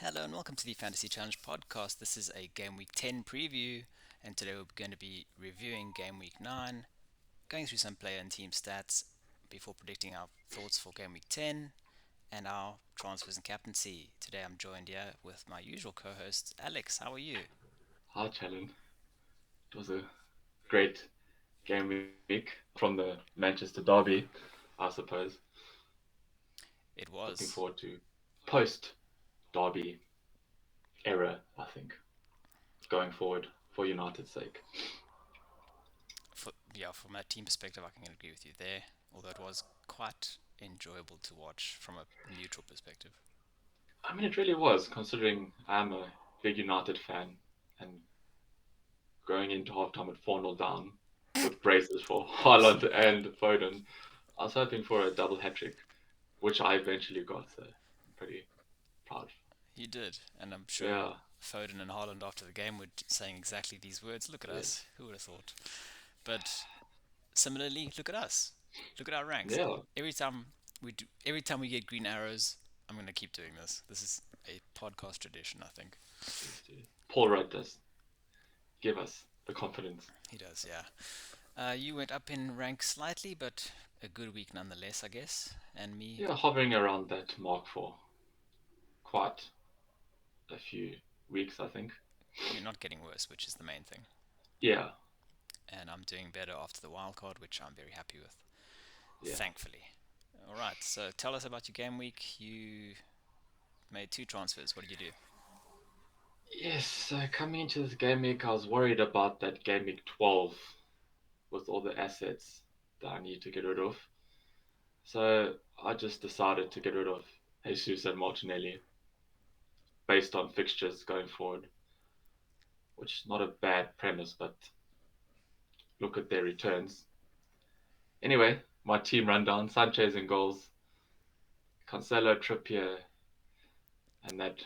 Hello and welcome to the Fantasy Challenge podcast. This is a Game Week 10 preview, and today we're going to be reviewing Game Week 9, going through some player and team stats before predicting our thoughts for Game Week 10 and our transfers and captaincy. Today I'm joined here with my usual co host, Alex. How are you? Hi, Challen. It was a great game week from the Manchester derby, I suppose. It Looking was. forward to post derby era, I think, going forward for United's sake. From that team perspective, I can agree with you there, although it was quite enjoyable to watch from a neutral perspective. I mean, it really was, considering I'm a big United fan and going into halftime at 4-0 down with braces for Haaland and Foden. I was hoping for a double hat trick, which I eventually got, so I'm pretty proud. You did, and I'm sure Yeah, Foden and Haaland after the game were saying exactly these words. Look at yes. us. Who would have thought? But similarly, look at us. Look at our ranks. Yeah. Every time we get green arrows, I'm gonna keep doing this. This is a podcast tradition, I think. Paul Rudd does give us the confidence. He does, yeah. You went up in rank slightly, but a good week nonetheless, I guess. And me, Yeah, hovering around that mark for quite a few weeks, I think. you're not getting worse, which is the main thing. Yeah, And I'm doing better after the wild card, which I'm very happy with, yeah. thankfully. All right, so tell us about your game week. You made two transfers. What did you do? Yes, coming into this game week, I was worried about that game week 12 with all the assets that I need to get rid of. So I just decided to get rid of Jesus and Martinelli based on fixtures going forward, which is not a bad premise, but look at their returns. Anyway, my team rundown: Sanchez in goals, Cancelo, Trippier, and that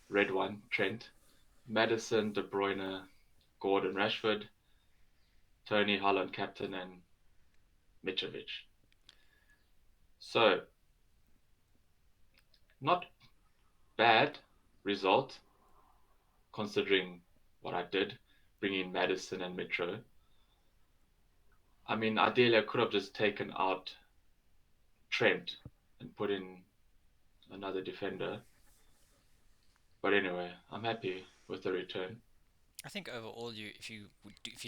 red one, Trent, Madison, De Bruyne, Gordon, Rashford, Tony, Holland, captain, and Mitrovic. So, not bad result considering what I did, bringing Madison and Mitro. I mean, ideally, I could have just taken out Trent and put in another defender. But anyway, I'm happy with the return. I think overall, if you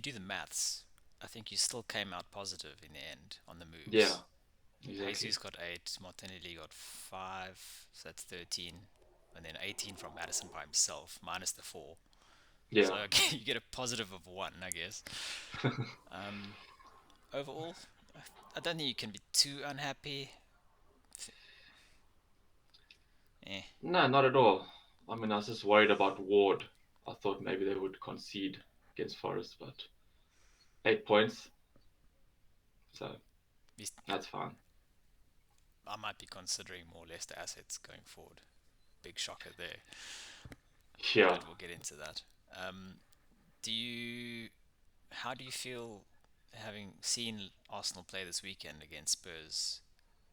do the maths, I think you still came out positive in the end on the Yeah, moves. Jesus exactly. got 8, Martinelli got 5, so that's 13, and then 18 from Madison by himself, minus the 4. So Yeah. you get a positive of 1, I guess. Um, Overall, I don't think you can be too unhappy. Eh, No, not at all. I mean, I was just worried about Ward. I thought maybe they would concede against Forest, but 8 points, so that's fine. I might be considering more Leicester assets going forward. Big shocker there, Yeah, but we'll get into that. Um, do you How do you feel having seen Arsenal play this weekend against Spurs?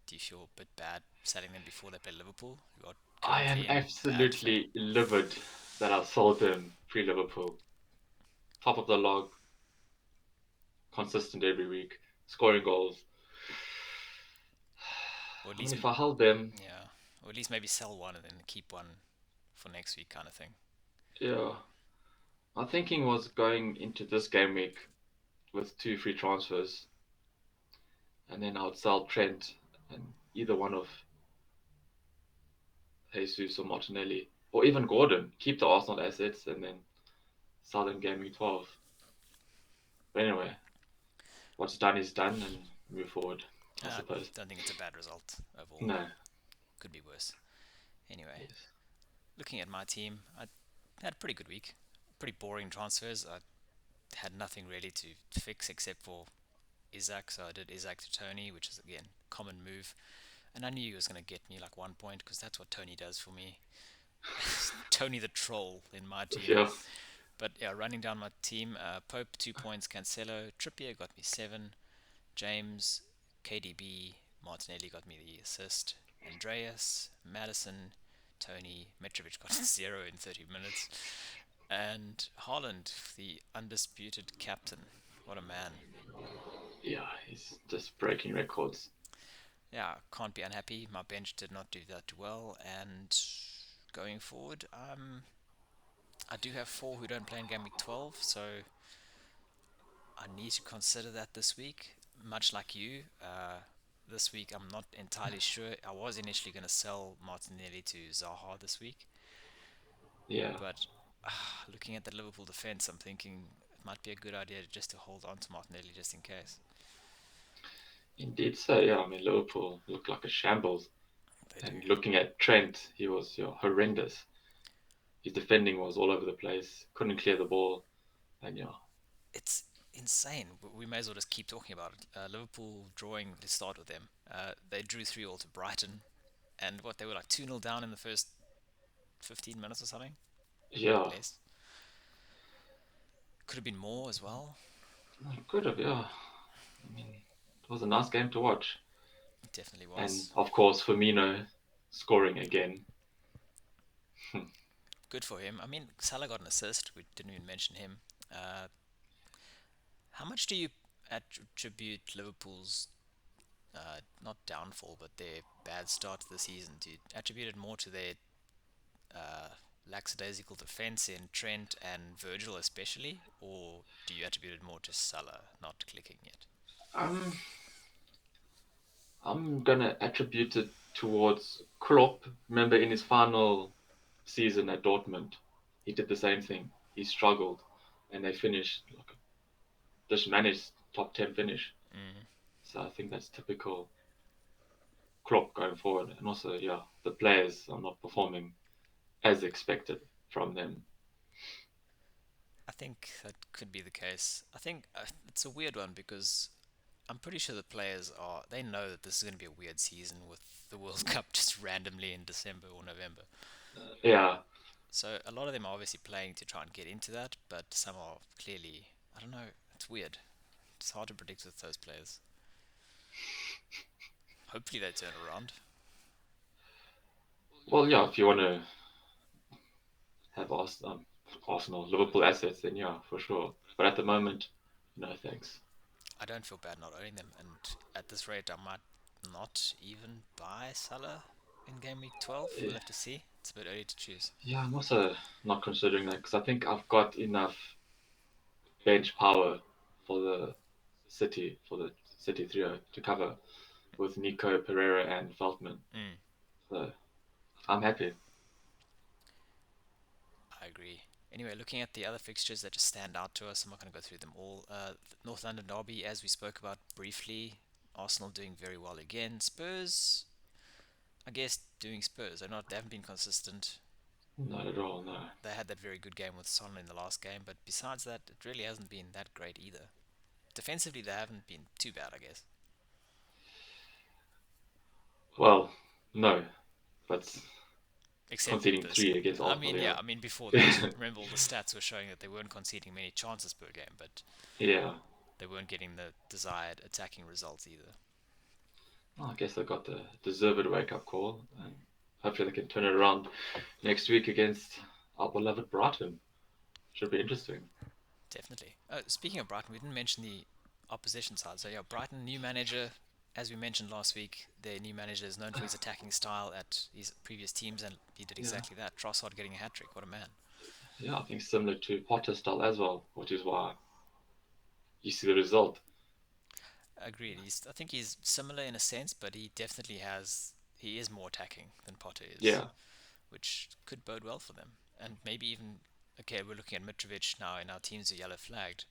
Do you feel a bit bad selling them before they play Liverpool, who are I currently am in bad form? absolutely livid that I sold them pre Liverpool. Top of the log, consistent every week, scoring goals. Or at I mean, least, if I held them, yeah, or at least maybe sell one and then keep one for next week, kind of thing. yeah. My thinking was going into this game week with two free transfers, and then I would sell Trent and either one of Jesus or Martinelli, or even Gordon. Keep the Arsenal assets and then sell them game week 12. But anyway, what's done is done, and move forward, I I suppose. don't think it's a bad result overall. No. Could be worse. Anyway, Yes. looking at my team, I had a pretty good week. Pretty boring transfers. I had nothing really to fix except for Isaac, so I did Isaac to Tony, which is again common move. And I knew he was going to get me like 1 point because that's what Tony does for me. Tony the troll in my team. Yeah. But yeah, running down my team, Pope 2 points, Cancelo, Trippier got me 7, James, KDB, Martinelli got me the assist, Andreas, Madison, Tony. Mitrovic got 0 in 30 minutes. And Haaland, the undisputed captain. What a man. Yeah, he's just breaking records. Yeah, can't be unhappy. My bench did not do that well. And going forward, I do have four who don't play in Game Week 12, so I need to consider that this week. Much like you, this week I'm not entirely sure. I was initially going to sell Martinelli to Zaha this week, Yeah, but looking at the Liverpool defense, I'm thinking it might be a good idea just to hold on to Martinelli just in case. indeed. So yeah, I mean Liverpool looked like a shambles, They do. and looking at Trent, he was horrendous. His defending was all over the place. Couldn't clear the ball, and yeah, It's insane. We may as well just keep talking about it. Liverpool drawing, let's start with them. They drew 3-all to Brighton, and what, they were like 2-0 down in the first 15 minutes or something? Maybe yeah, less. Could have been more as well. could have. Yeah, I mean it was a nice game to watch, It definitely and was. of course Firmino scoring again. Good for him. I mean, Salah got an assist. We didn't even mention him. Uh, how much do you attribute Liverpool's not downfall, but their bad start to the season? Do you attribute it more to their uh, lackadaisical defense in Trent and Virgil, especially, or do you attribute it more to Salah not clicking yet? Um, I'm gonna attribute it towards Klopp. Remember in his final season at Dortmund, he did the same thing. He struggled, and they finished like just managed top 10 finish. Mm. So I think that's typical Klopp going forward. And also, yeah, the players are not performing as expected from them. I think that could be the case. I think it's a weird one because I'm pretty sure the players they know that this is going to be a weird season with the World Cup just randomly in December or November. Yeah, So a lot of them are obviously playing to try and get into that, but some are clearly, I don't know, it's weird. It's hard to predict with those players. Hopefully they turn around. well, yeah, if you want to have Arsenal, Liverpool assets, then yeah, for sure. But at the moment, no thanks. I don't feel bad not owning them, and at this rate I might not even buy Salah in game week 12. We'll Yeah, have to see. It's a bit early to choose. yeah, I'm also not considering that because I think I've got enough bench power for the City trio to cover with Nico, Pereira, and Veltman. Mm, So I'm happy. I agree. Anyway, looking at the other fixtures that just stand out to us, I'm not going to go through them all. North London Derby, as we spoke about briefly, Arsenal doing very well again. Spurs, I guess, doing Spurs. They haven't been consistent. Not at all, no. They had that very good game with Son in the last game, but besides that, it really hasn't been that great either. Defensively, they haven't been too bad, I guess. Well, no, but Except conceding this three game. against I Arsenal, mean, yeah. yeah, I mean, before that, remember all the stats were showing that they weren't conceding many chances per game, but Yeah. they weren't getting the desired attacking results either. Well, I guess they got the deserved wake up call, and hopefully they can turn it around next week against our beloved Brighton. Should be interesting. Definitely. Speaking of Brighton, we didn't mention the opposition side. So, yeah, Brighton, new manager. As we mentioned last week, their new manager is known for his attacking style at his previous teams, and he did Yeah, exactly that. Trossard getting a hat trick. What a man. yeah, I think similar to Potter style as well, which is why you see the result. Agreed. I think he's similar in a sense, but he is more attacking than Potter is, Yeah, which could bode well for them. And maybe even, okay, we're looking at Mitrovic now, and our teams are yellow flagged.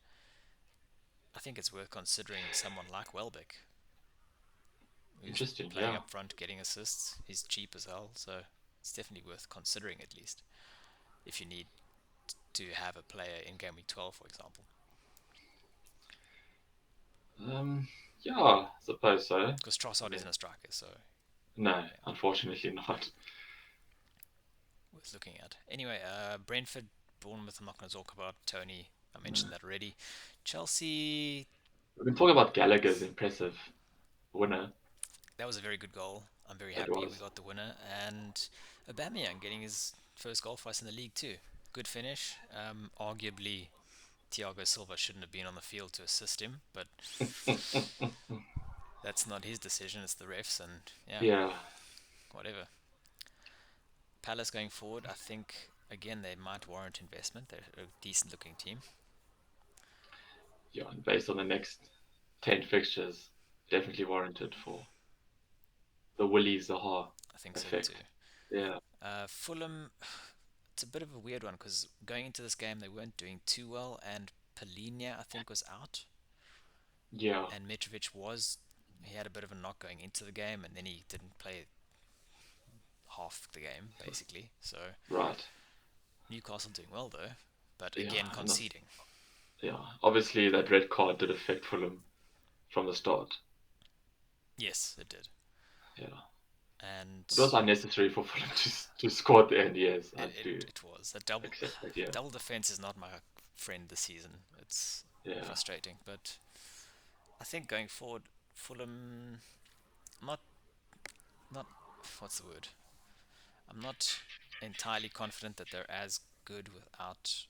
I think it's worth considering someone like Welbeck, who's interesting. playing Yeah, up front, getting assists. He's cheap as hell, so it's definitely worth considering at least if you need to have a player in game week 12, for example, um, yeah, I suppose so. because I Trossard mean, isn't a striker, so no, yeah, unfortunately not. worth looking at. Anyway, Brentford, Bournemouth. I'm not going to talk about Tony. I No. mentioned that already. Chelsea. We've been talking about Gallagher's impressive winner. That was a very good goal. I'm very It happy we was. got the winner, and Aubameyang getting his first goal for us in the league too. Good finish. Arguably, Thiago Silva shouldn't have been on the field to assist him, but that's not his decision. It's the refs, and yeah, Yeah, whatever. Palace going forward, I think again they might warrant investment. They're a decent looking team. yeah. And based on the next 10 fixtures, definitely warranted for the Willie Zaha I think so too. effect. Yeah, Fulham, it's a bit of a weird one because going into this game they weren't doing too well, and Polinia I think was out, yeah, and Mitrovic was. He had a bit of a knock going into the game, and then he didn't play half the game basically. So right. Newcastle doing well though, but Yeah, again and conceding. yeah. Obviously, that red card did affect Fulham from the start. Yes, it did, Yeah, and it was unnecessary for Fulham to score at the end. Yes, it I it, do it was a double accept that. Yeah, double defense is not my friend this season. It's yeah, frustrating, but I think going forward, Fulham not not what's the word? I'm not entirely confident that they're as good without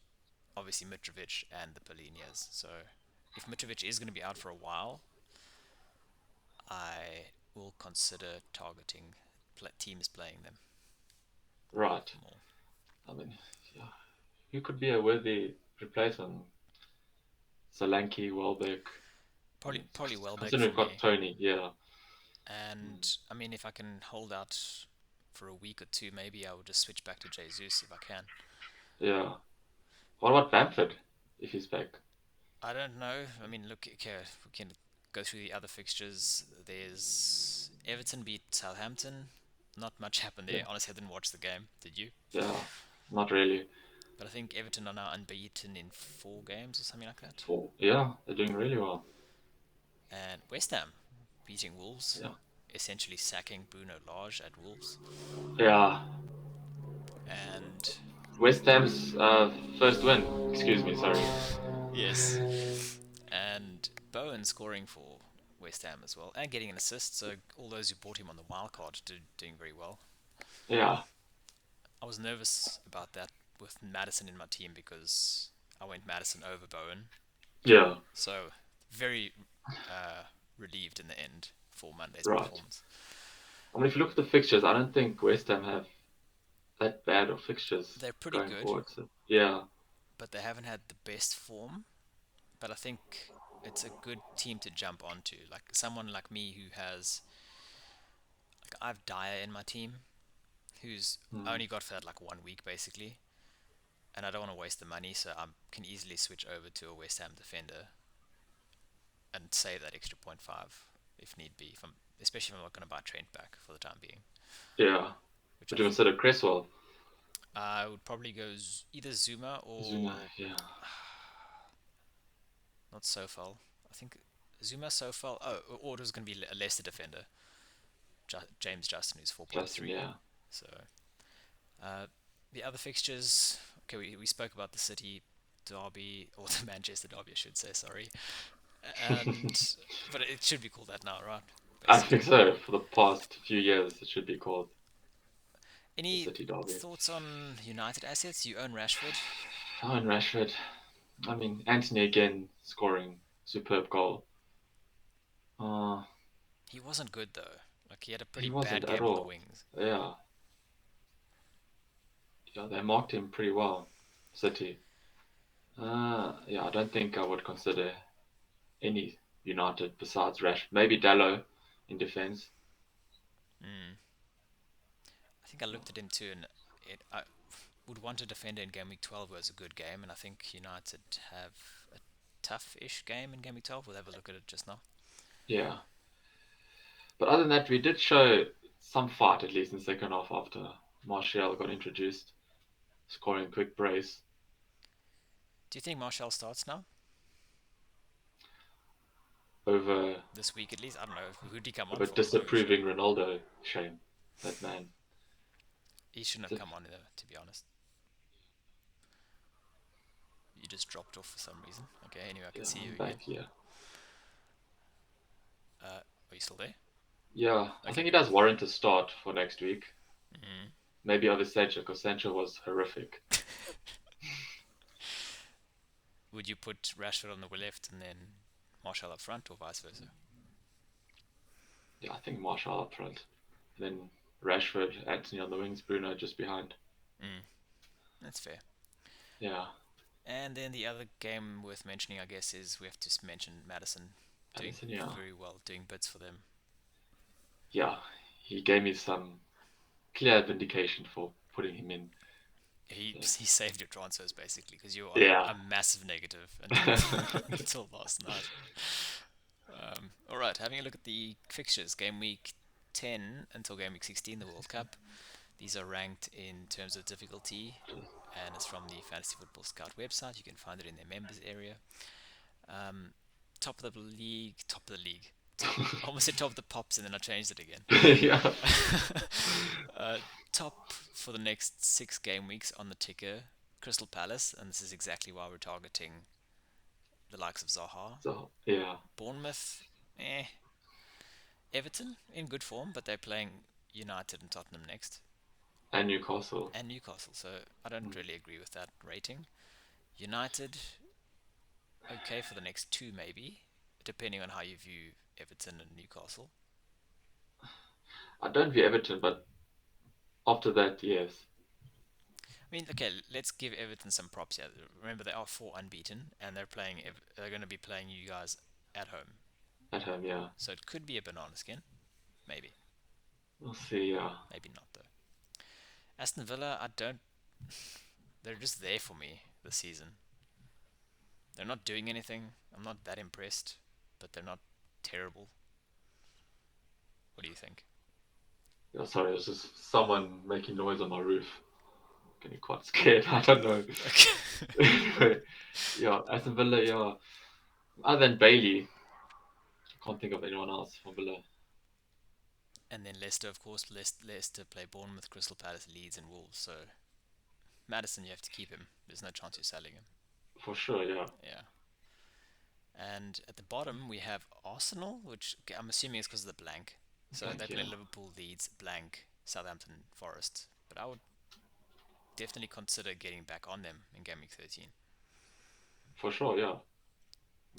obviously Mitrovic and the Polinias. So if Mitrovic is going to be out for a while, I will consider targeting teams playing them right. more. I mean, yeah, who could be a worthy replacement? Solanke, Welbeck. I Probably mean, probably Welbeck considering for we've got me. Tony, yeah, And I mean, if I can hold out for a week or two, maybe I will just switch back to Jesus if I can. yeah. What about Bamford if he's back? I don't know. I mean, look, okay, we can go through the other fixtures. There's Everton beat Southampton. Not much happened Yeah, there. Honestly, I didn't watch the game. Did you? yeah, not really. But I think Everton are now unbeaten in 4 games or something like that. Yeah, they're doing really well. And West Ham beating Wolves, Yeah, essentially sacking Bruno Lage at Wolves. yeah. And West Ham's first win. Excuse me, sorry. yes, and Bowen scoring for West Ham as well, and getting an assist. So all those who bought him on the wild card doing very well. Yeah, I was nervous about that with Madison in my team because I went Madison over Bowen. yeah, So very uh, relieved in the end for Monday's right. performance. I mean, if you look at the fixtures, I don't think West Ham have that bad of fixtures They're pretty going good, forward. So, yeah, but they haven't had the best form. But I think it's a good team to jump onto. Like someone like me who has, like I've Dyer in my team, who's mm, only got for that like 1 week basically, and I don't want to waste the money, so I can easily switch over to a West Ham defender and save that extra point 0.5 if need be. If I'm, especially if I'm not going to buy Trent back for the time being, yeah. which Would you consider Cresswell? I would probably go either Zuma Zuma, or yeah. not Sofal. I think Zuma Sofal. Oh, or it was going to be a Leicester defender, James Justin, who's Justin, 4.3. yeah. So uh, the other fixtures. Okay, we spoke about the City derby or the Manchester derby, I should say. Sorry, and but it should be called that now, right? I think Basically. so. For the past few years, it should be called the Any City Derby. thoughts on United assets? You own Rashford. Oh, and Rashford. I mean, Anthony again scoring superb goal. Uh, He wasn't good though. Like he had a he pretty wasn't bad at game on the all. wings. Yeah, yeah, they marked him pretty well. City. Yeah, I don't think I would consider any United besides Rash. Maybe Dallo in defence. Mm. I think I looked at him too, and I would want a defender in game week 12 was a good game, and I think United have a tough-ish game in game week 12. We'll have a look at it just now. Yeah, but other than that, we did show some fight at least in the second half after Martial got introduced, scoring a quick brace Do you think Marshall starts now over this week at least? I don't know. Who did he come on over for? I'm not even sure. disapproving Ronaldo. Shame, that man. He shouldn't have It's come on though, to be honest. You just dropped off for some reason. Okay, anyway, I can yeah, see you I'm again. back here. Are you still there? Yeah, I Okay, think it good. does warrant a start for next week. Mm-hmm. maybe over Sancho, because Sancho was horrific. Would you put Rashford on the left and then Martial up front, or vice versa? Yeah, I think Martial up front. Then Rashford, Anthony on the wings, Bruno just behind. Mm, that's fair. Yeah, And then the other game worth mentioning, I guess, is we have to mention Madison doing Addison, yeah. very well, doing bits for them. Yeah, he gave me some clear vindication for putting him in. He So, he saved your transfers basically because you were on yeah. a massive negative until until last night. All right, having a look at the fixtures, game week 10 until game week 16, the World Cup. These are ranked in terms of difficulty, and it's from the Fantasy Football Scout website. You can find it in their members area. Um, top of the league. I almost said top of the pops, and then I changed it again. Yeah. uh, Top for the next 6 game weeks on the ticker, Crystal Palace, and this is exactly why we're targeting the likes of Zaha. So, yeah. Bournemouth, eh. Everton in good form, but they're playing United and Tottenham next, And Newcastle. and Newcastle. So I don't Mm. really agree with that rating. United, okay for the next two maybe, depending on how you view Everton and Newcastle. I don't view Everton, but after that, yes. I mean, okay, let's give Everton some props here. Remember, they are 4 unbeaten, and they're going to be playing you guys at home. At home, yeah. So it could be a banana skin, maybe, We'll see, yeah. maybe not though. Aston Villa, I don't. They're just there for me this season. They're not doing anything. I'm not that impressed, but they're not terrible. What do you think? Yeah, sorry, it's just someone making noise on my roof. Getting quite scared. I don't know. Okay. Anyway, yeah, Aston Villa, yeah. Other than Bailey, I can't think of anyone else from Villa. And then Leicester, of course. Leicester play Bournemouth, Crystal Palace, Leeds, and Wolves. So Madison, you have to keep him. There's no chance you're selling him. For sure, yeah. Yeah. And at the bottom, we have Arsenal, which I'm assuming is because of the blank. So they Blank, play yeah. Liverpool, Leeds, blank, Southampton, Forest. But I would definitely consider getting back on them in game week 13. For sure, yeah.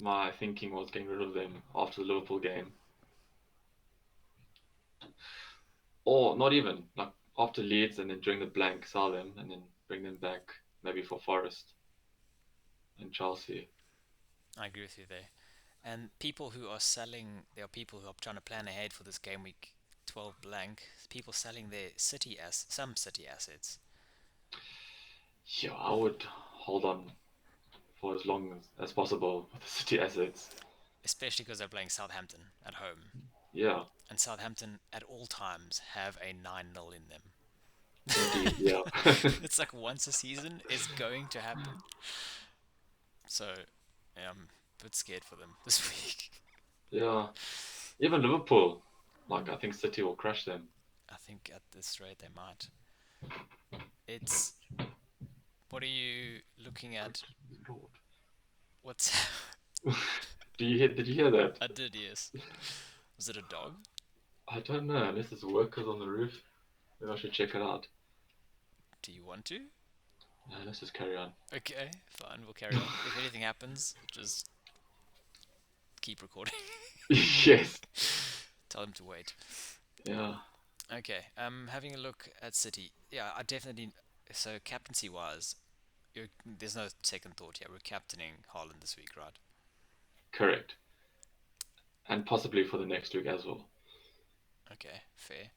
My thinking was getting rid of them after the Liverpool game. Or not even, like after Leeds and then during the blank, sell them and then bring them back maybe for Forest and Chelsea. I agree with you there. And people who are selling, there are people who are trying to plan ahead for this game week 12 blank. People selling their some city assets, Yeah, I would hold on for as long as possible with the City assets. especially because they're playing Southampton at home. Yeah, And Southampton at all times have a 9-0 in them. indeed, yeah. It's like once a season is going to happen. So yeah, I'm a bit scared for them this week. Yeah, even Liverpool, like I think City will crush them. I think at this rate they might. It's What are you looking at? Lord. What's Did you hear that? I did, yes. Was it a dog? I don't know, unless it's workers on the roof. Maybe I should check it out. Do you want to? Let's just carry on. Okay, fine, we'll carry on. If anything happens, just keep recording. Yes. Tell them to wait. Yeah. Okay, having a look at City. Yeah, I definitely. So, captaincy wise, there's no second thought here. We're captaining Haaland this week, right? Correct. And possibly for the next week as well. Okay, fair.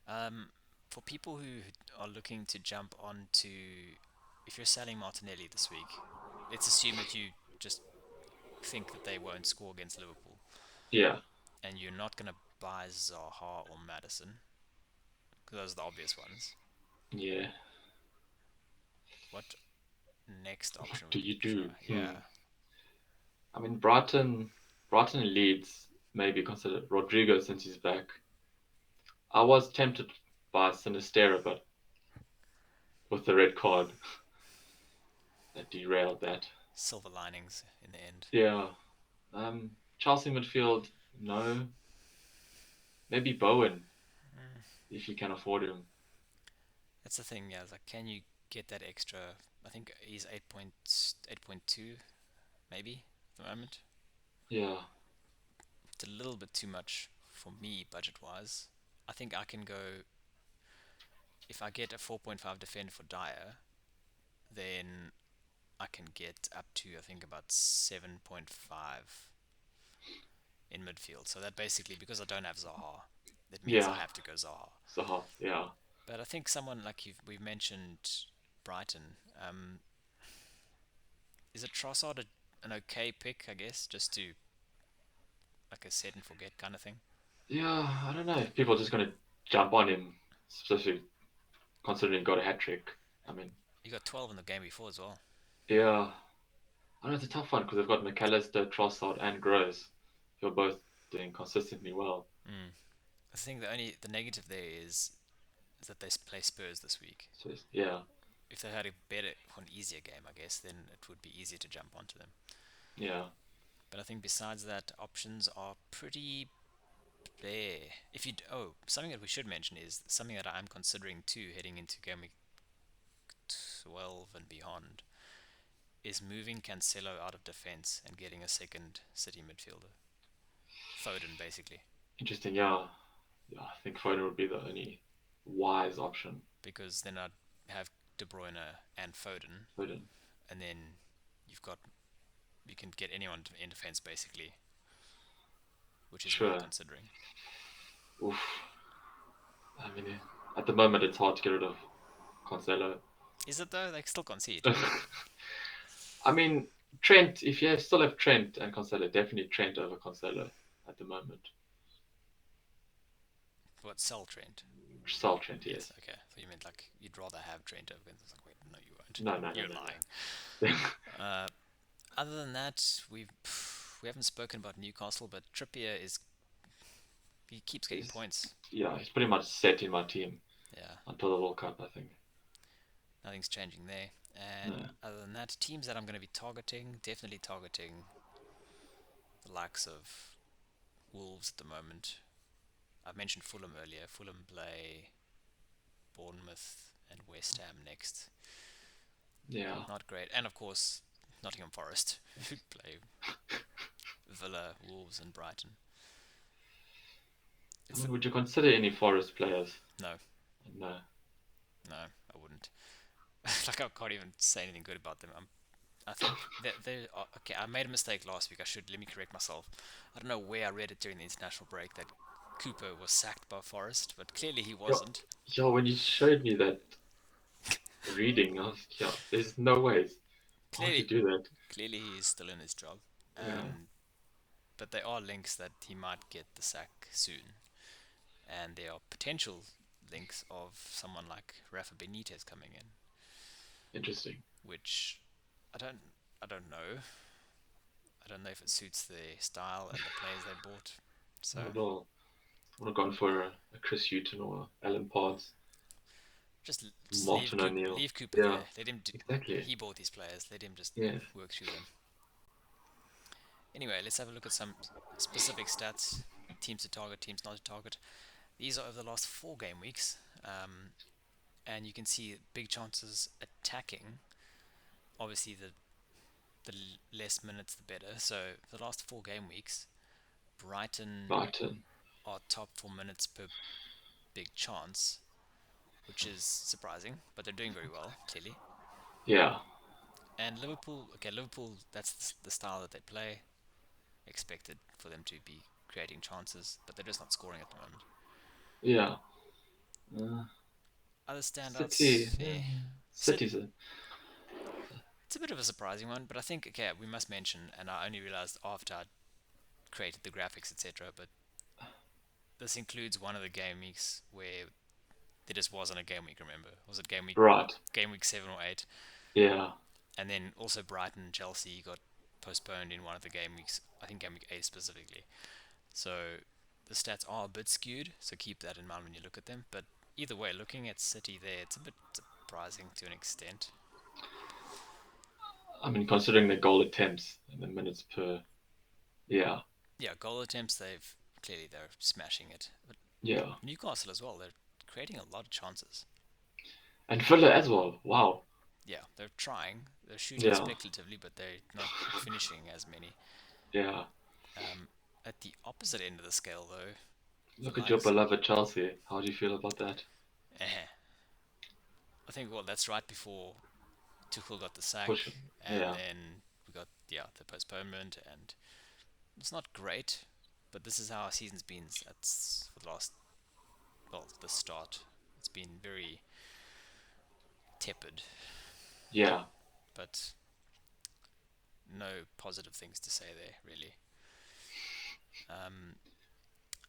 Um, for people who are looking to jump on to, if you're selling Martinelli this week, let's assume that you just think that they won't score against Liverpool, Yeah. and you're not going to buy Zaha or Madison, because those are the obvious ones. Yeah. What next option Do would you you do? try? Yeah, I mean, Brighton and Leeds maybe consider Rodrigo since he's back. I was tempted by Sinistera, but with the red card, that derailed that. silver linings in the end. Yeah. Chelsea midfield, no. Maybe Bowen Mm. if you can afford him. That's the thing, yeah. It's like, can you get that extra? I think he's 8.2 maybe at the moment. Yeah, It's a little bit too much for me budget wise. I think I can go if I get a 4.5 defender for Dyer, then I can get up to I think about 7.5 in midfield. So that basically because I don't have Zaha, that means I yeah, have to go Zaha. so yeah, But I think someone like we've mentioned Brighton. Is it Trossard an okay pick? I guess just to like a set and forget kind of thing. yeah. I don't know if people are just gonna jump on him, especially considering he got a hat trick. I mean, You got 12 in the game before as well. yeah, I know it's a tough one because they've got McAllister, Trossard, and Gross, who are both doing consistently well. Mm. I think the negative there is that they play Spurs this week. So yeah, If they had a better or an easier game, I guess, then it would be easier to jump onto them. yeah, But I think besides that, options are pretty bare. If you something that we should mention is something that I'm considering too, heading into game week 12 and beyond, is moving Cancelo out of defense and getting a second City midfielder, Foden basically, interesting. Yeah, yeah. I think Foden would be the only wise option. because then I'd have De Bruyne and Foden, Foden, and then you've got you can get anyone in defense basically, which is what I'm sure. considering. Oof. I mean, at the moment it's hard to get rid of Cancelo. Is it though? They still concede. I mean, Trent. If you still have Trent and Cancelo, definitely Trent over Cancelo at the moment. What, sell Trent? Sell Trent, Yes, yes. okay. So you meant like you'd rather have Trent over Vince. I was like, wait, no, you won't. No, no, no, You're no, lying. no. Uh, Other than that, we haven't spoken about Newcastle, but Trippier is he keeps getting he's, points. yeah, he's pretty much set in my team Yeah, until the World Cup, I think. nothing's changing there. And No. other than that, teams that I'm going to be targeting, definitely targeting the likes of Wolves at the moment. I mentioned Fulham earlier. Fulham play Bournemouth and West Ham next. Yeah. Not great. And of course, Nottingham Forest, who play Villa, Wolves, and Brighton. I It's a, mean, would you consider any Forest players? no, No. no, I wouldn't. Like I can't even say anything good about them. I think that they are, okay. I made a mistake last week. I should let me correct myself. I don't know where I read it during the international break that Cooper was sacked by Forest, but clearly he Yeah, wasn't. yeah, when you showed me that reading, I was like, yeah, there's no ways. Why would you Clearly, do that? clearly he is still in his job. Yeah, But there are links that he might get the sack soon, and there are potential links of someone like Rafa Benitez coming in, interesting. which I don't, I don't know. I don't know if it suits their style and the players they bought. So Not at all. I would have gone for a Chris Hughton or Alan Pards, just Martin O'Neill. leave Cooper Yeah, there. Let him do. exactly. He bought these players. Let him just Yes. work through them. Anyway, let's have a look at some specific stats. Teams to target, teams not to target. These are over the last 4 game weeks, and you can see big chances attacking. Obviously, the less minutes, the better. So for the last 4 game weeks, Brighton Brighton. are top for minutes per big chance, which is surprising, but they're doing very well, clearly. Yeah, And Liverpool, okay, Liverpool, that's the style that they play. Expected for them to be creating chances, but they're just not scoring at the moment. yeah. Uh, Other City. standouts, City's a, It's a bit of a surprising one, but I think, okay, we must mention, and I only realized after I created the graphics, etc., but this includes one of the game weeks where there just wasn't a game week, remember? Was it right. game week 7 or 8? Yeah, And then also Brighton and Chelsea got postponed in one of the game weeks, I think game week 8 specifically. So the stats are a bit skewed, so keep that in mind when you look at them. But either way, looking at City there, it's a bit surprising to an extent. I mean, considering the goal attempts and the minutes per. Yeah, Yeah, goal attempts, they're smashing it. But yeah. Newcastle as well, they're creating a lot of chances. And Villa as well. Wow. Yeah, they're trying. They're shooting Yeah. speculatively, but they're not finishing as many. Yeah. Um, at the opposite end of the scale, though, the Look at your likes. beloved Chelsea. How do you feel about that? Eh, I think well, that's right before Tuchel got the sack, Push. and Yeah. then we got the postponement, and it's not great, but this is how our season's been. That's for the last the start. It's been very tepid, Yeah. but no positive things to say there really. Um,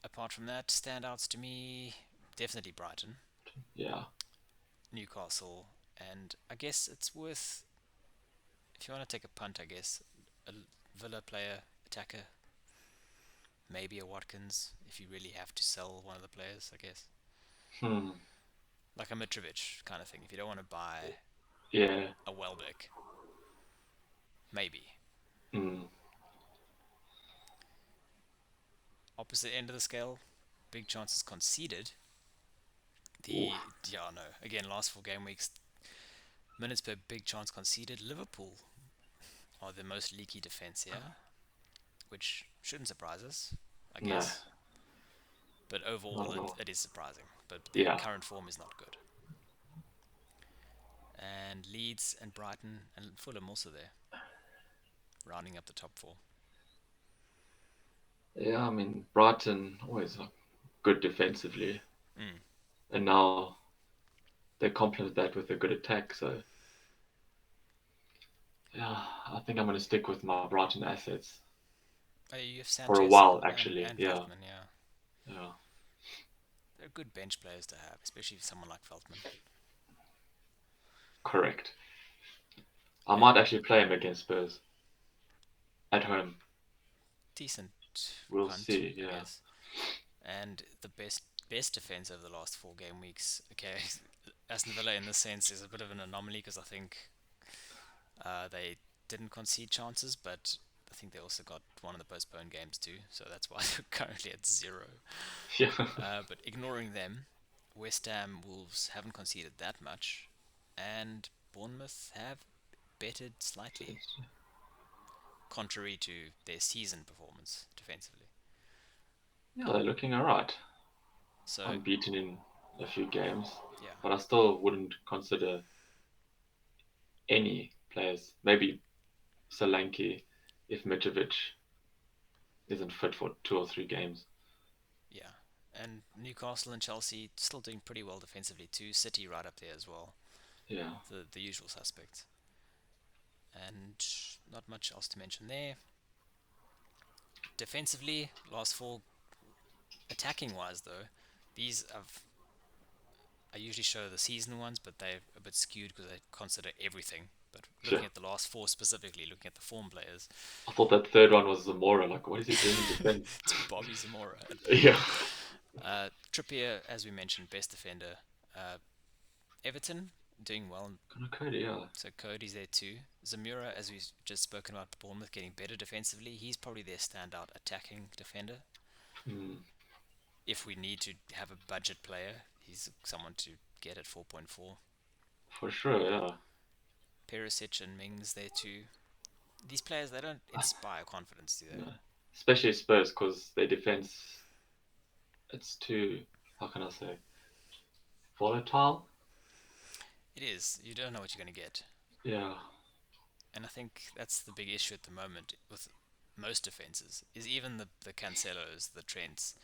apart from that, standouts to me definitely Brighton, Yeah. Newcastle, and I guess it's worth if you want to take a punt. I guess a Villa player, attacker, maybe a Watkins if you really have to sell one of the players. I guess Hmm. like a Mitrovic kind of thing. If you don't want to buy Yeah. a Welbeck, maybe. Hmm. Opposite end of the scale, big chances conceded. Ooh. Yeah, no, again, last 4 game weeks, minutes per big chance conceded. Liverpool are the most leaky defense here, which shouldn't surprise us, I No. guess. But Not overall, at all. it is surprising. But their Yeah. current form is not good. And Leeds and Brighton and Fulham also there, rounding up the top four. Yeah. I mean, Brighton always good defensively, Mm. and now they complement that with a good attack. So yeah, I think I'm going to stick with my Brighton assets You have for a Sanchez while, and, actually. and Yeah. Veltman, yeah. Yeah. They're good bench players to have, especially someone like Veltman. Correct. I And might actually play him against Spurs at home. decent We'll punt, see. I Yeah. guess. And the best defense over the last 4 game weeks. Okay, Aston Villa in this sense is a bit of an anomaly because I think they didn't concede chances, but I think they also got one of the postponed games too, so that's why they're currently at 0. Yeah. But ignoring them, West Ham Wolves haven't conceded that much, and Bournemouth have bettered slightly, contrary to their season performance defensively. Yeah, they're looking alright. So Unbeaten in a few games, yeah, but I still wouldn't consider any players. Maybe Solanke if Mitrovic isn't fit for 2 or 3 games. yeah. And Newcastle and Chelsea still doing pretty well defensively too. City right up there as well. Yeah. The usual suspects. And not much else to mention there. Defensively, last 4. Attacking wise though, these have I usually show the season ones, but they're a bit skewed because I consider everything. But Sure. looking at the last 4 specifically, looking at the form players, I thought that third one was Zamora. Like, what is he doing in defense? it's Bobby Zamora at Yeah. Bournemouth. Trippier, as we mentioned, best defender. Uh, Everton doing well, Connor Cody, yeah. so Cody's there too. Zamora, as we've just spoken about, Bournemouth getting better defensively. He's probably their standout attacking defender. Hmm. If we need to have a budget player, he's someone to get at 4.4. For sure, yeah. Perisic and Mings there too. These players, they don't inspire confidence, do they? No. Especially Spurs, because their defense, it's too, how can I say, volatile? It is. You don't know what you're going to get. Yeah. And I think that's the big issue at the moment with most defenses, is even the Cancelos, the Trents,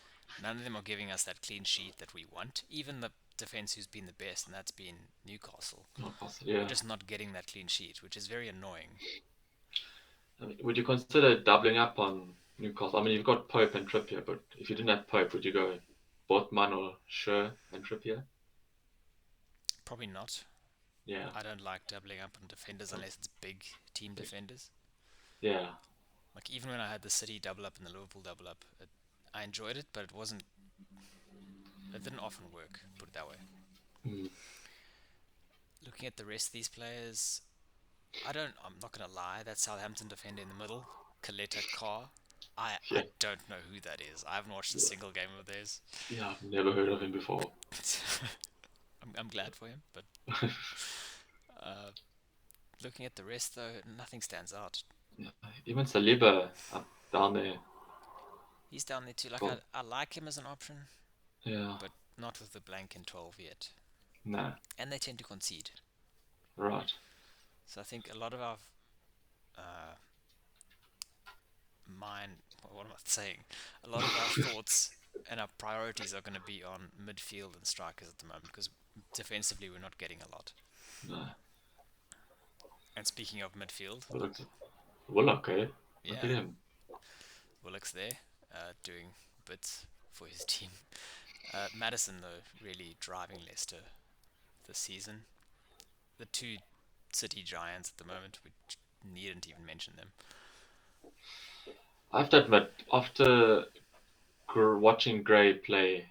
none of them are giving us that clean sheet that we want. Even the defense who's been the best, and that's been Newcastle. Newcastle, We're yeah. just not getting that clean sheet, which is very annoying. I mean, would you consider doubling up on Newcastle? I mean, you've got Pope and Trippier, but if you didn't have Pope, would you go Botman or Schur and Trippier? Probably not. Yeah. I don't like doubling up on defenders unless it's big team defenders. Yeah. Like even when I had the City double up and the Liverpool double up, I enjoyed it, but it didn't often work, put it that way. Mm. Looking at the rest of these players, I'm not gonna lie, that Southampton defender in the middle, Coletta Carr, I Yeah. don't know who that is. I haven't watched a single game of theirs. Yeah, I've never heard of him before. I'm glad for him, but uh, looking at the rest though, nothing stands out. Even Saliba up down there. He's down there too. Like Well, I like him as an option, yeah, but not with the blank in 12 yet. nah, And they tend to concede. right. So I think a lot of our uh, mind, what am I saying? A lot of our thoughts and our priorities are going to be on midfield and strikers at the moment because defensively we're not getting a lot. Nah. And speaking of midfield, Look, Willock, eh? Look yeah, at him. Willock's there doing bits for his team. Madison, though, really driving Leicester this season. The two city giants at the moment, we needn't even mention them. I have to admit, after watching Gray play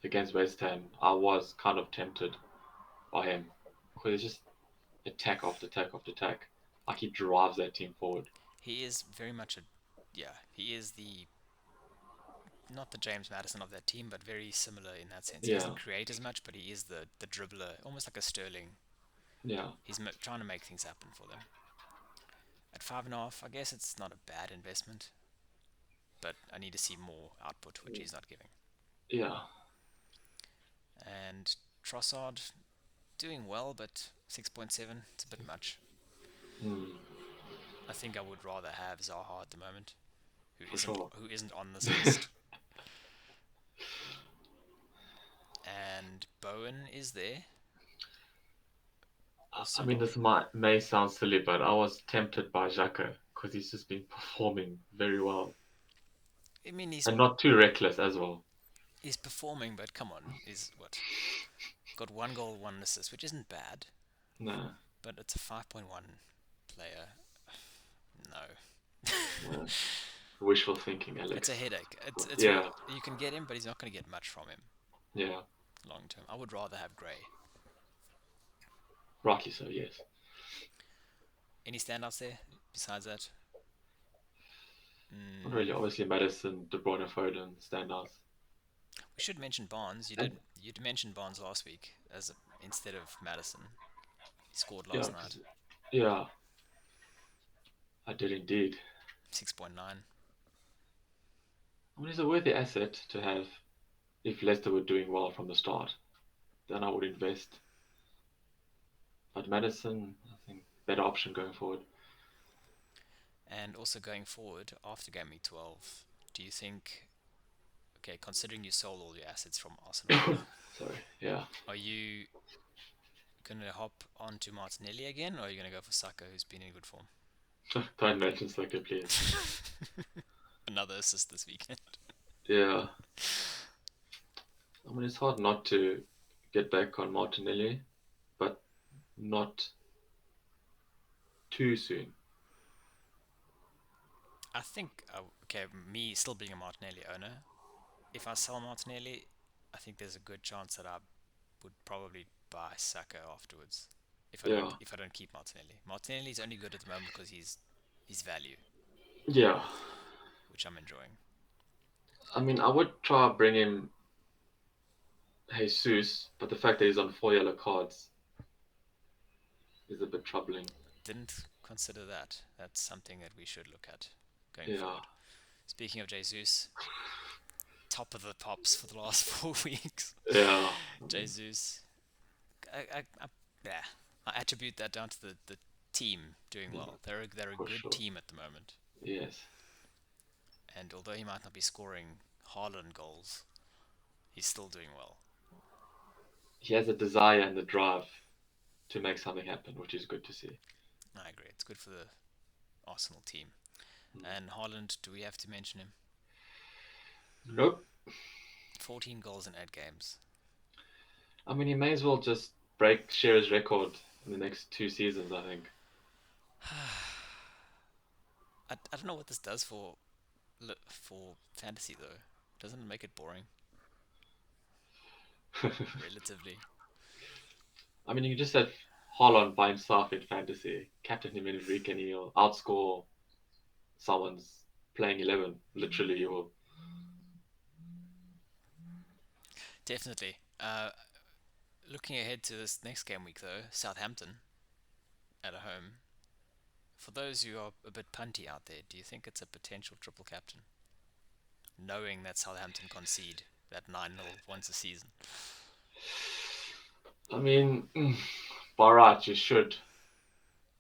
against West Ham, I was kind of tempted by him. Because it's just attack after attack after attack. Like he drives that team forward. He is very much a, yeah, he is the, not the James Madison of that team, but very similar in that sense. He Yeah, doesn't create as much, but he is the dribbler, almost like a Sterling. yeah. He's trying to make things happen for them. At 5.5, I guess it's not a bad investment, but I need to see more output, which he's not giving. Yeah. And Trossard doing well, but 6.7, it's a bit much. Mm, I think I would rather have Zaha at the moment, who for isn't sure. who isn't on this list. And Bowen is there I also mean, not. this may sound silly, but I was tempted by Xhaka because he's just been performing very well I mean, and not too reckless as well. he's performing, but come on, he's what, got 1 goal, 1 assist, which isn't bad, No, but it's a 5.1 player. No, no. Wishful thinking, it's a Alex. headache. It's Yeah, you can get him, but he's not going to get much from him yeah. long term. I would rather have Gray. Rightly so, yes. Any standouts there besides that? Not really. Mm, Obviously, Madison, De Bruyne, Foden, standouts. we should mention Barnes. You And did. You mentioned Barnes last week as instead of Madison. He scored yeah, last night. yeah, I did indeed. 6.9. I mean, it's a worthy asset to have if Leicester were doing well from the start. Then I would invest. But Madison, I think, better option going forward. And also going forward after game week 12, do you think? Okay, considering you sold all your assets from Arsenal, Sorry, yeah. are you gonna hop onto Martinelli again, or are you gonna go for Saka, who's been in good form? Don't mention Saka, please. Another assist this weekend. Yeah, I mean, it's hard not to get back on Martinelli, but not too soon. I think, okay, me still being a Martinelli owner, if I sell Martinelli, I think there's a good chance that I would probably buy Saka afterwards. Yeah, If I don't keep Martinelli, Martinelli's only good at the moment because he's value, yeah. which I'm enjoying. I mean, I would try bring him Jesus, but the fact that he's on 4 yellow cards is a bit troubling. Didn't consider that. That's something that we should look at going Yeah, forward. Speaking of Jesus, top of the pops for the last 4 weeks. yeah. I mean, Jesus, yeah, I attribute that down to the team doing yeah, well. They're a for good sure. team at the moment, Yes. and although he might not be scoring Haaland goals, he's still doing well. He has a desire and the drive to make something happen, which is good to see. I agree. It's good for the Arsenal team. Mm. And Haaland, do we have to mention him? Nope. 14 goals in 8 games. I mean, he may as well just break Shearer's record in the next 2 seasons, I think. I don't know what this does for fantasy though. Doesn't it make it boring relatively? I mean, you can just have Haaland by himself in fantasy, captain him in a week, and he'll outscore someone's playing 11. Literally, he will. Definitely. Looking ahead to this next game week, though, Southampton at home. For those who are a bit punty out there, do you think it's a potential triple captain? Knowing that Southampton concede that 9-0 once a season. I mean, by right, you should,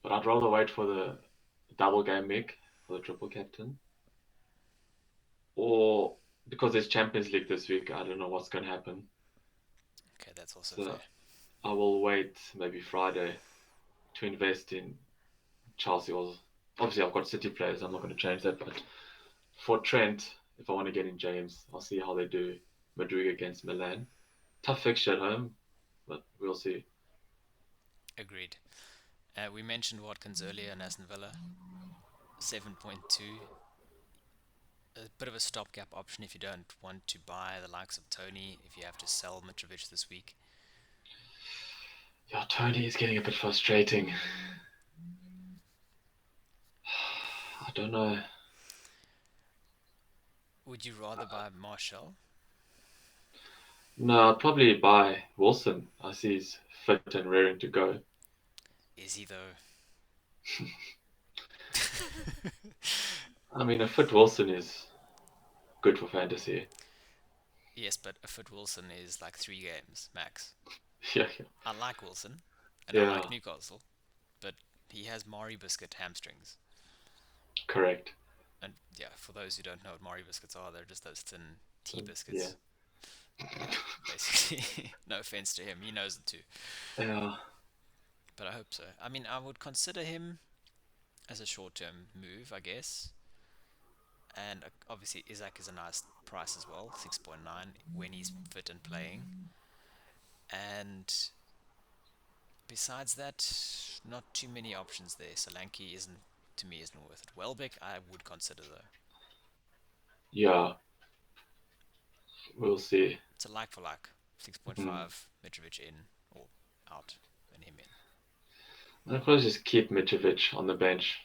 but I'd rather wait for the double game week for the triple captain, or because there's Champions League this week, I don't know what's going to happen. Okay, that's also So fair. I will wait maybe Friday to invest in Chelsea. Or obviously, I've got City players. I'm not going to change that. But for Trent, if I want to get in James, I'll see how they do Madrid against Milan. Tough fixture at home, but we'll see. Agreed. We mentioned Watkins earlier in Aston Villa. 7.2. A bit of a stopgap option if you don't want to buy the likes of Tony, if you have to sell Mitrovic this week. Yeah, Tony is getting a bit frustrating. I don't know. Would you rather buy Marshall? No, I'd probably buy Wilson. I see he's fit and raring to go. Is he though? I mean, a fit Wilson is good for fantasy. Yes, but a fit Wilson is like 3 games max. Yeah, I like Wilson, and I yeah, like Newcastle, but he has Mari Biscuit hamstrings. correct. And yeah, for those who don't know what Mari biscuits are, they're just those thin tea Yeah, biscuits. Basically, no offense to him, he knows it too. yeah, But I hope so. I mean, I would consider him as a short-term move, I guess. And obviously, Isaac is a nice price as well, 6.9 when he's fit and playing. And besides that, not too many options there. Solanke isn't to me isn't worth it. Welbeck, I would consider though. yeah. We'll see. It's a like for like, Mm. 6.5 Mitrovic in or out and him in. I'll probably just keep Mitrovic on the bench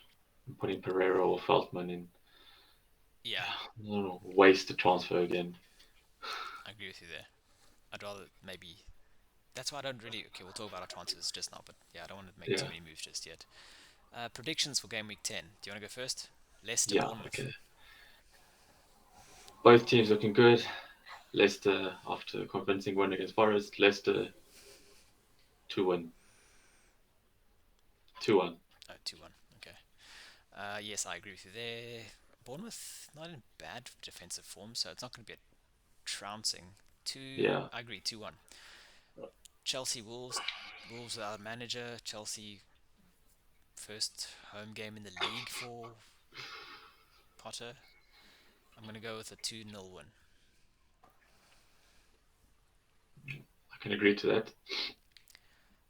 and put in Pereira or Feldman in. Yeah, I don't know, waste the transfer again. I agree with you there. I'd rather maybe. That's why I don't really. Okay, we'll talk about our transfers just now, but yeah, I don't want to make Yeah, too many moves just yet. Predictions for game week 10. Do you want to go first? Leicester yeah, Bournemouth. okay. Both teams looking good. Leicester, after a convincing win against Forest, Leicester 2-1. 2-1. Oh, 2-1. Okay. Yes, I agree with you there. Bournemouth, not in bad defensive form, so it's not going to be a trouncing. Yeah. I agree, 2-1. Chelsea Wolves. Wolves without a manager. Chelsea first home game in the league for Potter. I'm going to go with a 2-0 win. I can agree to that.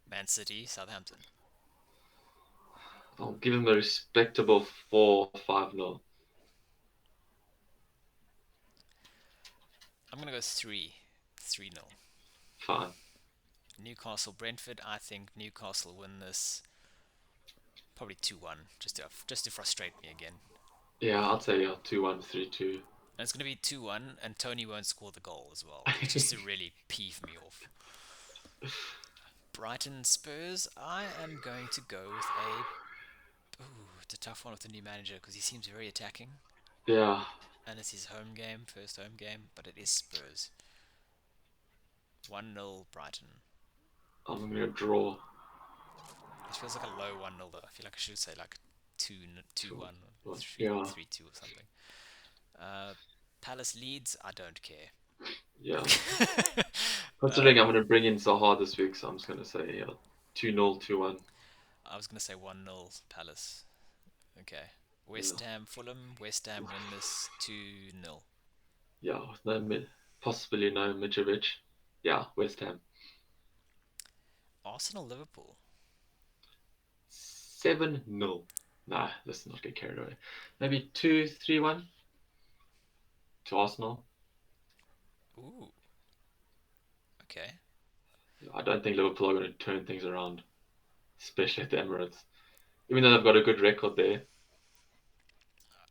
Man City, Southampton. I'll give him a respectable 4-5-0. I'm going to go 3-0. Fine. Newcastle Brentford. I think Newcastle win this probably 2-1 just to frustrate me again. Yeah, I'd say yeah, 2-1, 3-2. And it's going to be 2-1 and Tony won't score the goal as well, just to really peeve me off. Brighton Spurs. I am going to go with a it's a tough one with the new manager because he seems very attacking Yeah, and it's his home game, first home game, but it is Spurs. 1-0 Brighton. I'm gonna draw It feels like a low 1-0 though. I feel like I should say like 2 2 2 1 or 1. 3 Yeah, 3-2 or something. Uh, Palace Leeds, I don't care. yeah. uh, Considering I'm gonna bring in Zaha this week, so I'm just gonna say yeah, 2-0, 2-1. I was gonna say 1-0 Palace. Okay. Yeah, West Ham Fulham. West Ham win this 2-0. yeah. With possibly no Mitrovic. Yeah, West Ham. Arsenal Liverpool. 7-0. Nah, let's not get carried away. Maybe 2-3-1 to Arsenal. Ooh, okay. I don't think Liverpool are going to turn things around, especially at the Emirates. Even though they've got a good record there.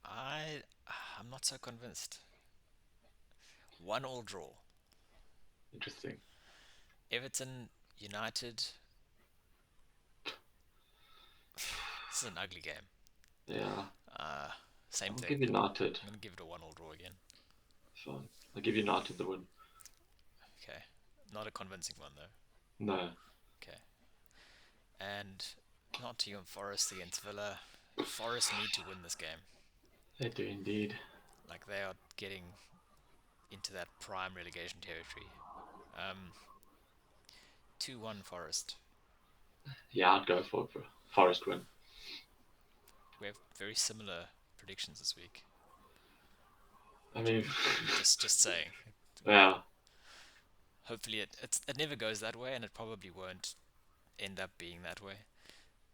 I I'm not so convinced. 1-1 draw. Interesting. Everton United. This is an ugly game. Yeah, Uh, Same I'll thing. give United. I'm gonna give it a 1-1 draw again. Fine. I'll give United the win. Okay, not a convincing one though. No, Okay, and Nottingham Forest against Villa. Forest need to win this game. they do indeed. Like they are getting into that prime relegation territory. 2-1 Forest. Yeah, I'd go for Forest win. We have very similar predictions this week. I mean, Just saying. yeah, Hopefully it never goes that way, and it probably won't end up being that way.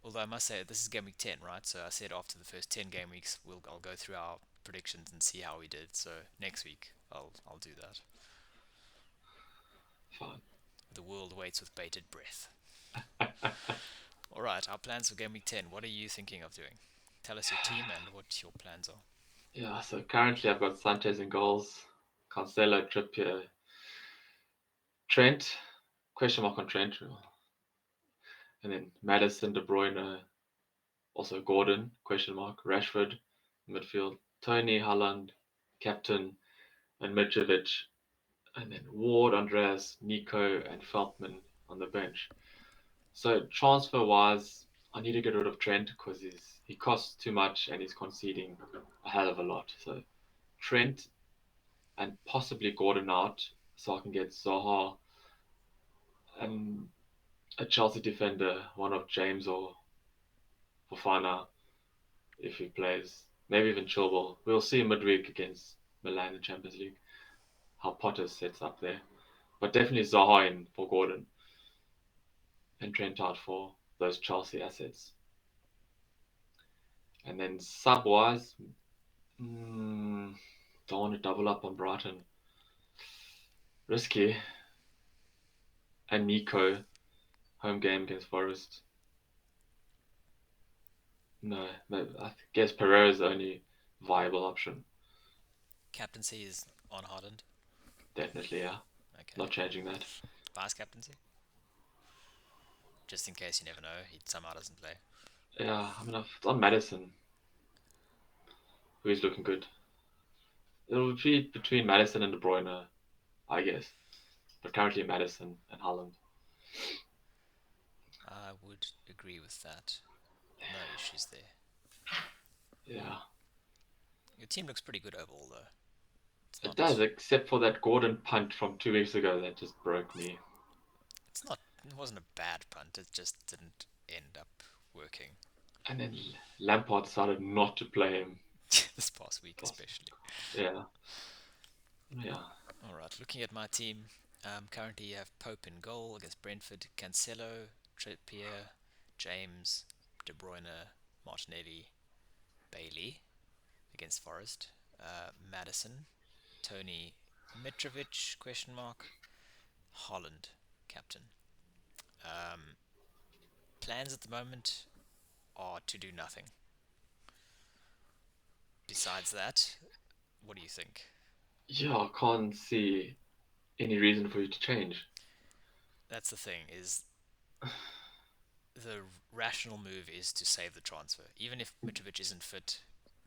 Although I must say this is game week 10, right? So I said after the first 10 game weeks, I'll go through our predictions and see how we did. So next week I'll do that. fine. The world waits with bated breath. All right, our plans for game week 10. What are you thinking of doing? Tell us your team and what your plans are. Yeah, so currently I've got Sanchez in goals, Cancelo, Trippier, Trent, question mark on Trent, and then Madison, De Bruyne, also Gordon, question mark, Rashford, midfield, Tony, Haaland, captain, and Mitrovic, and then Ward, Andreas, Nico, and Feldman on the bench. So transfer wise, I need to get rid of Trent because he costs too much and he's conceding a hell of a lot. So Trent and possibly Gordon out, so I can get Zaha and a Chelsea defender, one of James or Fofana if he plays. Maybe even Chilwell. We'll see midweek against Milan in Champions League how Potter sets up there. But definitely Zaha in for Gordon and Trent out for those Chelsea assets. And then sub wise, don't want to double up on Brighton. Risky. And Nico, home game against Forest. No, I guess Pereira's the only viable option. Captaincy is on Haaland. Definitely, yeah. Okay. Not changing that. Vice captaincy? Just in case you never know, he somehow doesn't play. Yeah, I mean, it's on Madison, who is looking good. It'll be between Madison and De Bruyne, I guess. But currently Madison and Haaland. I would agree with that. No issues there. Yeah, Your team looks pretty good overall, though. It's it not. does, except for that Gordon punt from 2 weeks ago that just broke me. It's not. It wasn't a bad punt. It just didn't end up working. And then Lampard decided not to play him. This past week, especially. Yeah, yeah. All right. Looking at my team, currently you have Pope in goal against Brentford, Cancelo, Trippier, James, De Bruyne, Martinelli, Bailey against Forest, Madison, Tony, Mitrovic question mark, Holland captain. Um, Plans at the moment are to do nothing. Besides that, what do you think? Yeah, I can't see any reason for you to change. That's the thing, is the rational move is to save the transfer. Even if Mitrovic isn't fit,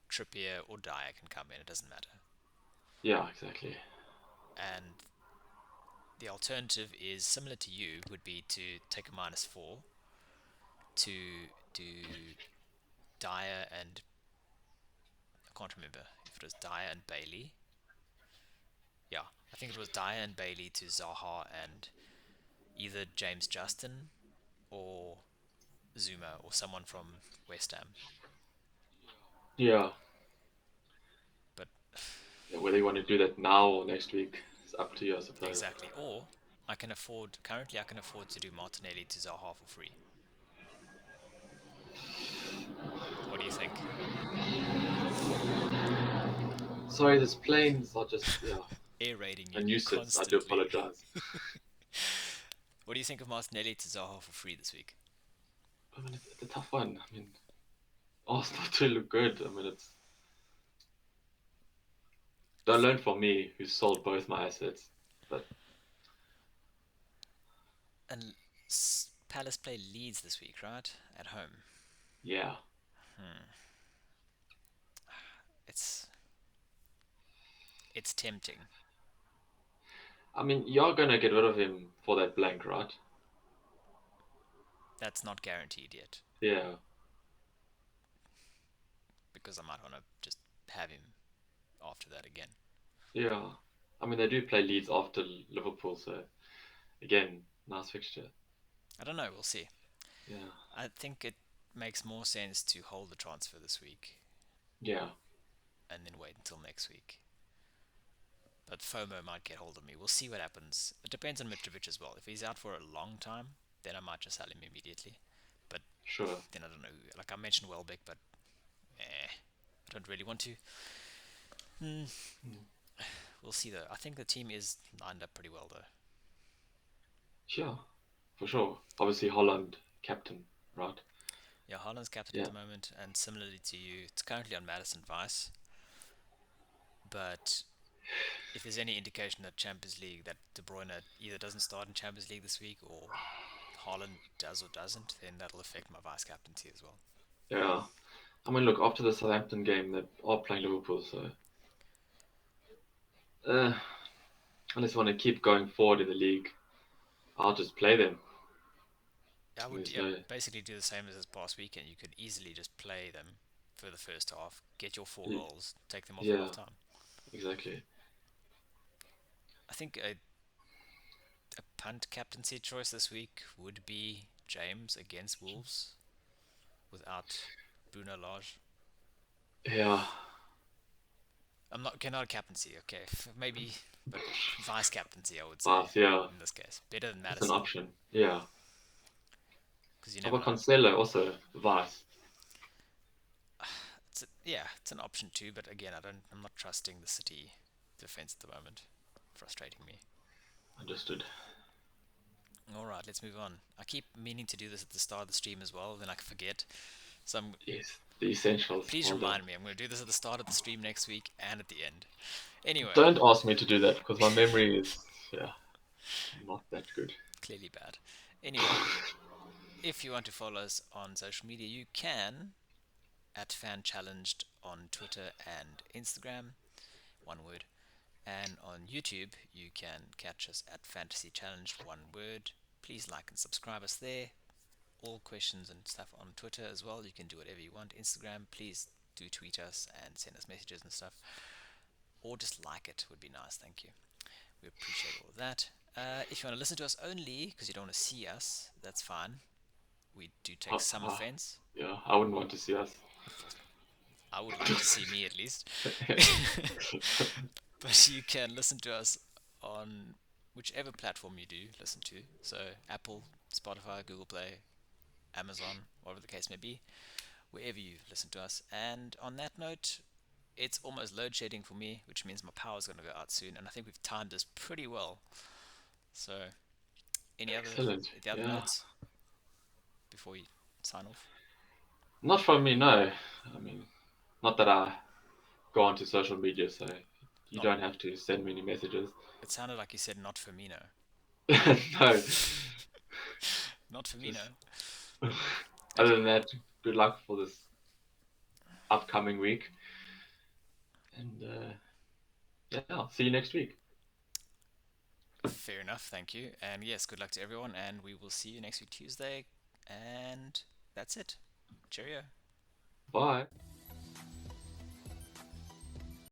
Trippier or Dyer can come in, it doesn't matter. Yeah, exactly. And the alternative is similar to you, would be to take a -4 to do Dyer and I can't remember if it was Dyer and Bailey. Yeah, I think it was Dyer and Bailey to Zaha and either James Justin or Zuma or someone from West Ham. Yeah. But Yeah, whether you want to do that now or next week, it's up to you, I suppose. exactly. Or I can afford to do Martinelli to Zaha for free. What do you think? Sorry, these planes are just, yeah, Air raiding a you nuisance. I do constantly. apologize. What do you think of Martinelli to Zaha for free this week? I mean, it's a tough one. I mean, Arsenal do look good. I mean, it's don't learn from me, who sold both my assets. But And Palace play Leeds this week, right? At home. Yeah. Hmm. It's it's tempting. I mean, you're gonna get rid of him for that blank, right? That's not guaranteed yet Yeah. because I might want to just have him after that again. Yeah. I mean, they do play Leeds after Liverpool, so again, nice fixture. I don't know. We'll see. Yeah. I think it makes more sense to hold the transfer this week Yeah. and then wait until next week. But FOMO might get hold of me. We'll see what happens. It depends on Mitrovic as well. If he's out for a long time, then I might just sell him immediately. But Sure. then I don't know. Like I mentioned Welbeck, but I don't really want to. Hmm. Mm. We'll see though. I think the team is lined up pretty well though. Sure. For sure. Obviously, Holland, captain, right? Yeah, Haaland's captain at Yeah. the moment, and similarly to you, it's currently on Madison Vice. But if there's any indication that Champions League, that De Bruyne either doesn't start in Champions League this week or Haaland does or doesn't, then that'll affect my vice captaincy as well. Yeah. I mean, look, after the Southampton game, they are playing Liverpool, so uh, unless you want to keep going forward in the league, I'll just play them. I would, There's yeah, no, basically do the same as this past weekend. You could easily just play them for the first half, get your 4 goals, take them off at yeah, half time. exactly. I think a punt captaincy choice this week would be James against Wolves without Bruno Lage. Yeah, I'm not cannot captaincy, okay, maybe, but vice captaincy I would say Bath, yeah, in this case better than that's an Madison option. Yeah. because you How never about know. Cancelo also vice? It's an option too, but again, I'm not trusting the City defense at the moment. Frustrating me. Understood. All right, let's move on. I keep meaning to do this at the start of the stream as well, then I forget. So Yes, the essentials. please Well done. remind me. I'm going to do this at the start of the stream next week and at the end. Anyway, Don't ask me to do that because my memory is yeah not that good. clearly bad. Anyway, if you want to follow us on social media, you can at Fan Challenged on Twitter and Instagram, one word. And on YouTube, you can catch us at Fantasy Challenged, one word. Please like and subscribe us there. All questions and stuff on Twitter as well. You can do whatever you want. Instagram, please do tweet us and send us messages and stuff. Or just like it would be nice. Thank you. We appreciate all of that. If you want to listen to us only because you don't want to see us, that's fine. We do take Uh, some uh, offense. yeah, I wouldn't want to see us. I would like to see me at least. But you can listen to us on whichever platform you do listen to. So Apple, Spotify, Google Play, Amazon, whatever the case may be, wherever you listen to us. And on that note, it's almost load shedding for me, which means my power's going to go out soon. And I think we've timed this pretty well. So, Excellent. the other Yeah. notes before we sign off? Not from me, no. I mean, not that I go onto social media, so you Not. don't have to send me any messages. It sounded like you said not Firmino. No, Not just Firmino. other Okay, than that, good luck for this upcoming week. And yeah, I'll see you next week. fair enough. Thank you. And yes, good luck to everyone. And we will see you next week Tuesday. And that's it. Cheerio. Bye.